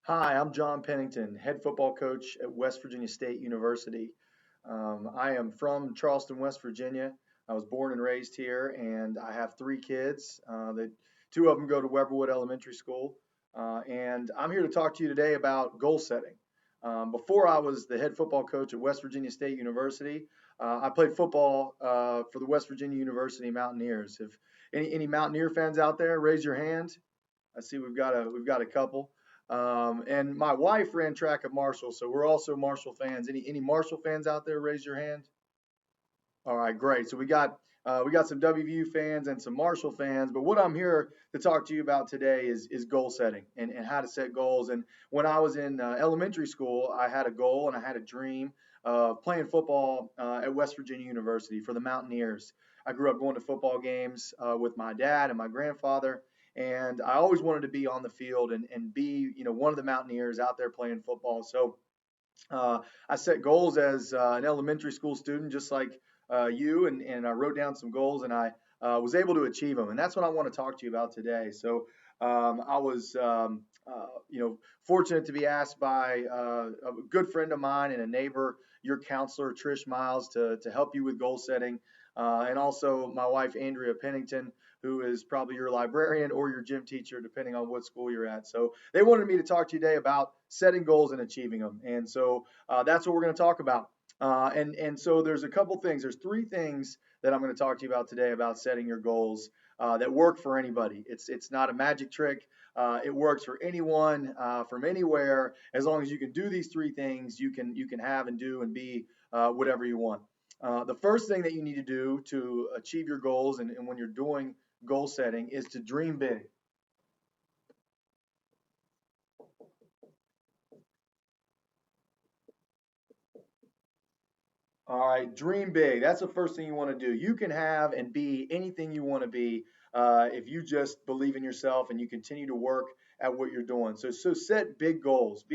Hi, I'm John Pennington, head football coach at West Virginia State University. I am from Charleston, West Virginia. I was born and raised here, and I have three kids. That two of them go to Weberwood Elementary School, and I'm here to talk to you today about goal setting. Before I was the head football coach at West Virginia State University, I played football for the West Virginia University Mountaineers. If any Mountaineer fans out there, raise your hand. I see we've got a couple. And my wife ran track at Marshall, so we're also Marshall fans. Any Marshall fans out there? Raise your hand. All right, great. So we got some WVU fans and some Marshall fans. But what I'm here to talk to you about today is goal setting and how to set goals. And when I was in elementary school, I had a goal and I had a dream of playing football at West Virginia University for the Mountaineers. I grew up going to football games with my dad and my grandfather, and I always wanted to be on the field and be one of the Mountaineers out there playing football. So uh, I set goals as an elementary school student, just like you, and I wrote down some goals, and I was able to achieve them. And that's what I want to talk to you about today. So I was, fortunate to be asked by a good friend of mine and a neighbor, your counselor, Trish Miles, to help you with goal setting, and also my wife, Andrea Pennington, who is probably your librarian or your gym teacher, depending on what school you're at. So they wanted me to talk to you today about setting goals and achieving them. And so that's what we're going to talk about. And so there's a couple things. There's three things that I'm going to talk to you about today about setting your goals that work for anybody. It's not a magic trick. It works for anyone from anywhere. As long as you can do these three things, you can have and do and be whatever you want. The first thing that you need to do to achieve your goals and when you're doing goal setting is to dream big. All right, dream big. That's the first thing you want to do. You can have and be anything you want to be if you just believe in yourself and you continue to work at what you're doing. So set big goals.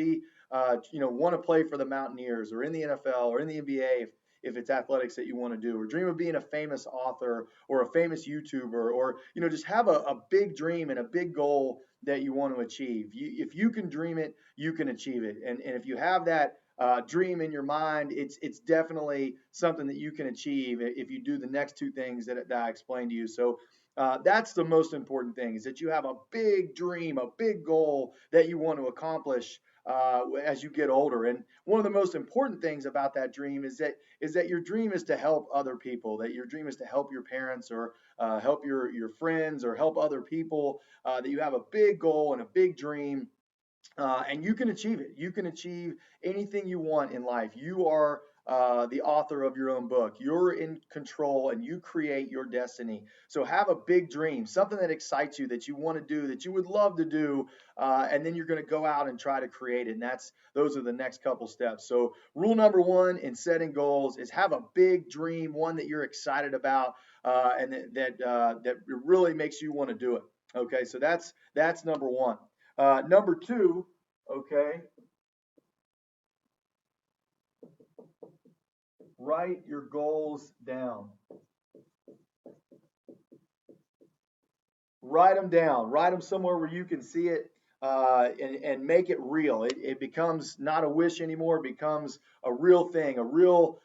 Want to play for the Mountaineers or in the NFL or in the NBA if it's athletics that you want to do, or dream of being a famous author or a famous YouTuber, or just have a big dream and a big goal that you want to achieve. If you can dream it, you can achieve it. And if you have that dream in your mind, it's definitely something that you can achieve if you do the next two things that I explained to you. So that's the most important thing, is that you have a big dream, a big goal that you want to accomplish as you get older. And one of the most important things about that dream is that your dream is to help other people. That your dream is to help your parents or help your friends or help other people. That you have a big goal and a big dream, and you can achieve it. You can achieve anything you want in life. You are the author of your own book. You're in control and you create your destiny. So have a big dream, something that excites you, that you want to do, that you would love to do, and then you're going to go out and try to create it. And those are the next couple steps. So rule number one in setting goals is have a big dream, one that you're excited about, and that really makes you want to do it. Okay, so that's number one. Number two, okay, write your goals down. Write them down. Write them somewhere where you can see it, and make it real. It becomes not a wish anymore. It becomes a real thing, a real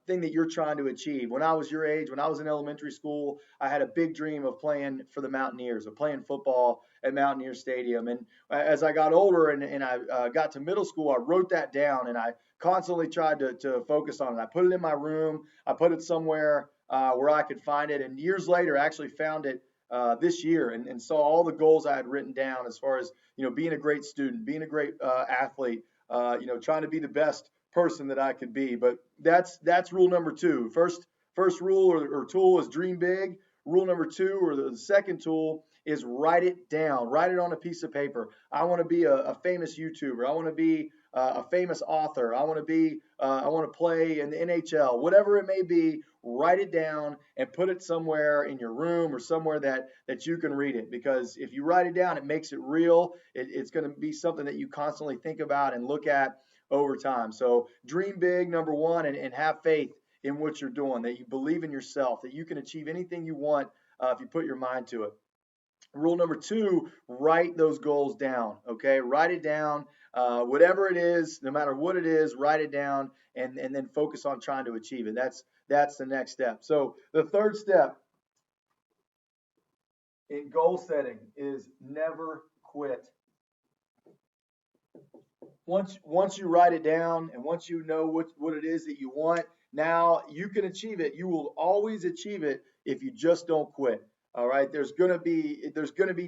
thing that you're trying to achieve. When I was your age, when I was in elementary school, I had a big dream of playing for the Mountaineers, of playing football at Mountaineer Stadium. And as I got older and I got to middle school, I wrote that down and I constantly tried to focus on it. I put it in my room. I put it somewhere where I could find it. And years later, I actually found it this year and saw all the goals I had written down as far as being a great student, being a great athlete, trying to be the best person that I could be. But that's rule number two. First rule or tool is dream big. Rule number two, or the second tool, is write it down. Write it on a piece of paper. I want to be a famous YouTuber. I want to be a famous author. I want to play in the NHL. Whatever it may be, write it down and put it somewhere in your room or somewhere that you can read it. Because if you write it down, it makes it real. It's going to be something that you constantly think about and look at over time. So dream big, number one, and have faith in what you're doing, that you believe in yourself, that you can achieve anything you want if you put your mind to it. Rule number two, write those goals down. Okay, write it down. Whatever it is, no matter what it is, write it down and then focus on trying to achieve it. That's the next step. So the third step in goal setting is never quit. Once you write it down and once you know what it is that you want, now you can achieve it. You will always achieve it if you just don't quit. All right. There's gonna be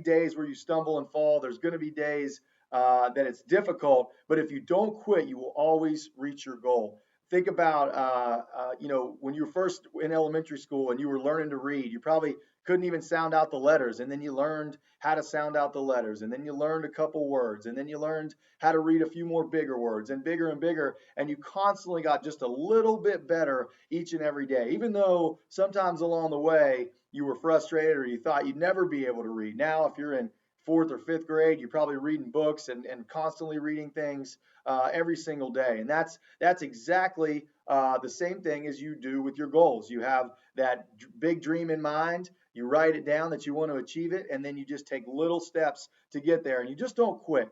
days where you stumble and fall. There's gonna be days that it's difficult, but if you don't quit, you will always reach your goal. Think about when you were first in elementary school and you were learning to read, you probably couldn't even sound out the letters, and then you learned how to sound out the letters, and then you learned a couple words, and then you learned how to read a few more bigger words and bigger, and you constantly got just a little bit better each and every day, even though sometimes along the way you were frustrated or you thought you'd never be able to read. Now if you're in fourth or fifth grade, you're probably reading books and constantly reading things every single day, and that's exactly the same thing as you do with your goals. You have that big dream in mind, you write it down that you want to achieve it, and then you just take little steps to get there, and you just don't quit.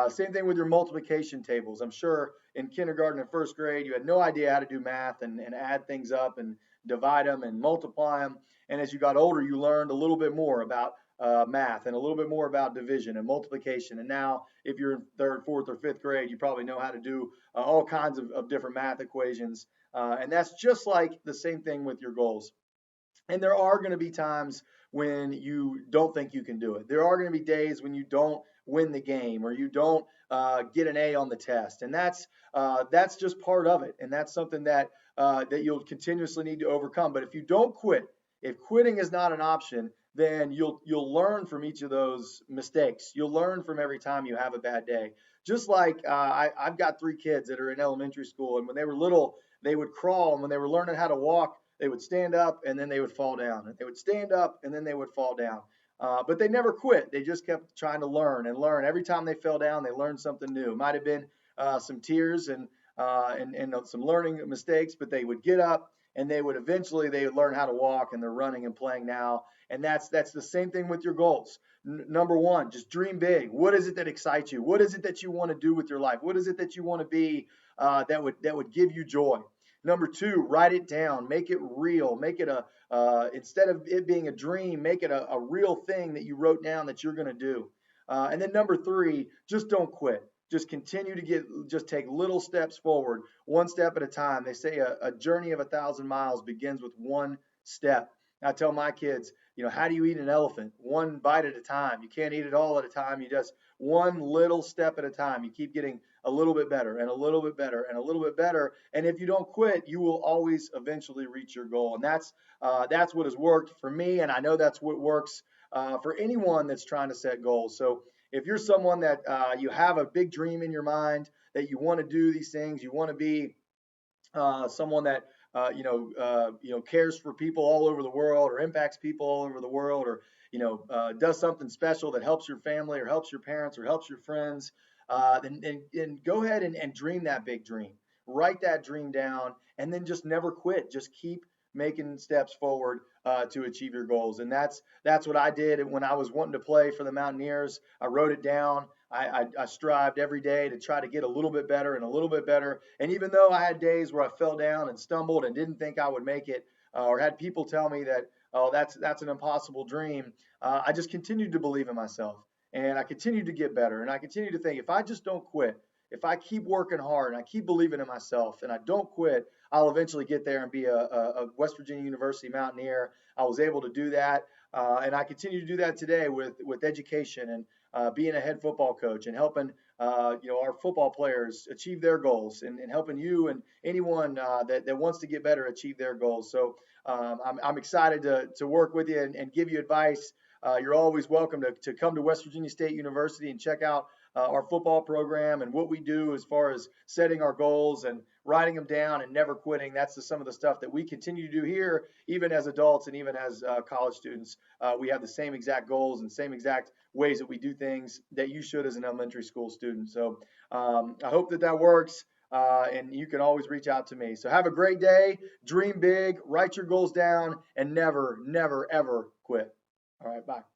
Same thing with your multiplication tables. I'm sure in kindergarten and first grade, you had no idea how to do math and add things up and divide them and multiply them. And as you got older, you learned a little bit more about math and a little bit more about division and multiplication. And now, if you're in third, fourth, or fifth grade, you probably know how to do all kinds of different math equations. And that's just like the same thing with your goals. And there are going to be times when you don't think you can do it. There are going to be days when you don't win the game or you don't get an A on the test, and that's just part of it. And that's something that you'll continuously need to overcome. But if you don't quit, if quitting is not an option, then you'll learn from each of those mistakes. You'll learn from every time you have a bad day. Just like I've got three kids that are in elementary school, and when they were little, they would crawl, and when they were learning how to walk, they would stand up and then they would fall down. And they would stand up and then they would fall down. But they never quit. They just kept trying to learn and learn. Every time they fell down, they learned something new. It might have been some tears and some learning mistakes, but they would get up and they would learn how to walk, and they're running and playing now. And that's the same thing with your goals. Number one, just dream big. What is it that excites you? What is it that you want to do with your life? What is it that you want to be that would give you joy? Number two, write it down, make it real, make it instead of it being a dream, make it a real thing that you wrote down that you're going to do. And then number three, just don't quit. Just continue to just take little steps forward, one step at a time. They say a journey of 1,000 miles begins with one step. I tell my kids, how do you eat an elephant? One bite at a time. You can't eat it all at a time. You just one little step at a time. You keep getting a little bit better and a little bit better and a little bit better. And if you don't quit, you will always eventually reach your goal. And that's what has worked for me. And I know that's what works for anyone that's trying to set goals. So if you're someone that you have a big dream in your mind that you want to do these things, you want to be someone that cares for people all over the world or impacts people all over the world, or does something special that helps your family or helps your parents or helps your friends, then go ahead and dream that big dream. Write that dream down, and then just never quit. Just keep making steps forward to achieve your goals. And that's what I did when I was wanting to play for the Mountaineers. I wrote it down. I strived every day to try to get a little bit better and a little bit better. And even though I had days where I fell down and stumbled and didn't think I would make it, or had people tell me that, oh, that's an impossible dream, I just continued to believe in myself. And I continued to get better. And I continued to think, if I just don't quit, if I keep working hard and I keep believing in myself and I don't quit, I'll eventually get there and be a West Virginia University Mountaineer. I was able to do that. And I continue to do that today with education and being a head football coach and helping our football players achieve their goals, and helping you and anyone that wants to get better achieve their goals. So I'm excited to work with you and give you advice. You're always welcome to come to West Virginia State University and check out our football program and what we do as far as setting our goals and writing them down and never quitting. That's some of the stuff that we continue to do here, even as adults and even as college students. We have the same exact goals and same exact ways that we do things that you should as an elementary school student. So I hope that works. And you can always reach out to me. So have a great day, dream big, write your goals down, and never, never, ever quit. All right, bye.